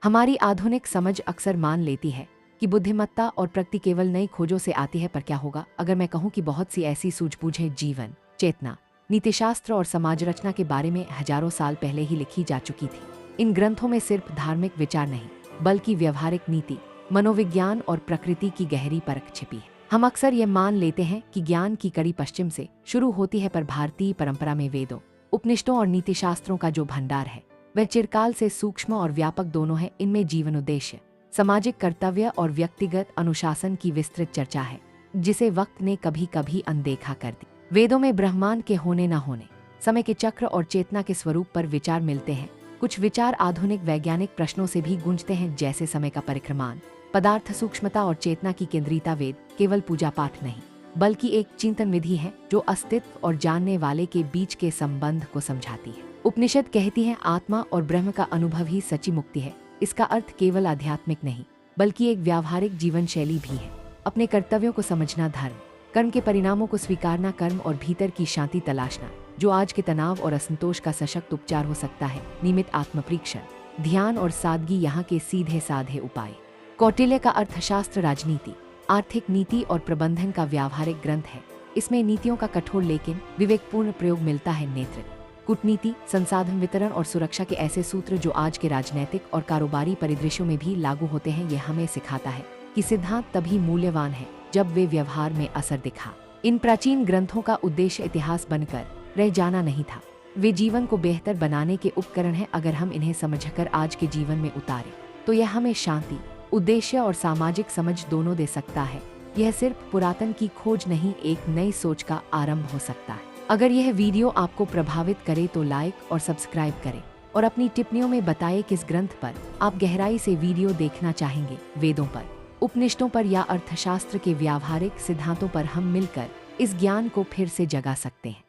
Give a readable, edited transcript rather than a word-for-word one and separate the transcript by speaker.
Speaker 1: हमारी आधुनिक समझ अक्सर मान लेती है कि बुद्धिमत्ता और प्रगति केवल नई खोजों से आती है, पर क्या होगा अगर मैं कहूँ कि बहुत सी ऐसी सूझबूझें जीवन, चेतना, नीतिशास्त्र और समाज रचना के बारे में हजारों साल पहले ही लिखी जा चुकी थी। इन ग्रंथों में सिर्फ धार्मिक विचार नहीं, बल्कि व्यवहारिक नीति, मनोविज्ञान और प्रकृति की गहरी परख छिपी है। हम अक्सर ये मान लेते हैं कि ज्ञान की कड़ी पश्चिम से शुरू होती है, पर भारतीय परंपरा में वेदों, उपनिषदों और नीतिशास्त्रों का जो भंडार है वह चिरकाल से सूक्ष्म और व्यापक दोनों है। इनमें जीवन उद्देश्य, सामाजिक कर्तव्य और व्यक्तिगत अनुशासन की विस्तृत चर्चा है, जिसे वक्त ने कभी कभी अनदेखा कर दी। वेदों में ब्रह्मांड के होने न होने, समय के चक्र और चेतना के स्वरूप पर विचार मिलते हैं। कुछ विचार आधुनिक वैज्ञानिक प्रश्नों से भी गूंजते हैं, जैसे समय का परिक्रमण, पदार्थ सूक्ष्मता और चेतना की केंद्रीयता। वेद केवल पूजा पाठ नहीं, बल्कि एक चिंतन विधि है जो अस्तित्व और जानने वाले के बीच के संबंध को समझाती है। उपनिषद कहती है आत्मा और ब्रह्म का अनुभव ही सच्ची मुक्ति है। इसका अर्थ केवल आध्यात्मिक नहीं, बल्कि एक व्यावहारिक जीवन शैली भी है। अपने कर्तव्यों को समझना, धर्म, कर्म के परिणामों को स्वीकारना, कर्म और भीतर की शांति तलाशना, जो आज के तनाव और असंतोष का सशक्त उपचार हो सकता है। नियमित आत्मपरीक्षण, ध्यान और सादगी यहाँ के सीधे साधे उपाय। कौटिल्य का अर्थशास्त्र राजनीति, आर्थिक नीति और प्रबंधन का व्यावहारिक ग्रंथ है। इसमें नीतियों का कठोर लेकिन विवेकपूर्ण प्रयोग मिलता है। नेतृत्व, कूटनीति, संसाधन वितरण और सुरक्षा के ऐसे सूत्र जो आज के राजनीतिक और कारोबारी परिदृश्यों में भी लागू होते हैं। यह हमें सिखाता है कि सिद्धांत तभी मूल्यवान है जब वे व्यवहार में असर दिखा। इन प्राचीन ग्रंथों का उद्देश्य इतिहास बनकर रह जाना नहीं था, वे जीवन को बेहतर बनाने के उपकरण हैं। अगर हम इन्हें समझकर आज के जीवन में उतारें तो यह हमें शांति, उद्देश्य और सामाजिक समझ दोनों दे सकता है। यह सिर्फ पुरातन की खोज नहीं, एक नई सोच का आरंभ हो सकता है। अगर यह वीडियो आपको प्रभावित करे तो लाइक और सब्सक्राइब करें और अपनी टिप्पणियों में बताएं किस ग्रंथ पर आप गहराई से वीडियो देखना चाहेंगे। वेदों पर, उपनिषदों पर या अर्थशास्त्र के व्यावहारिक सिद्धांतों पर हम मिलकर इस ज्ञान को फिर से जगा सकते हैं।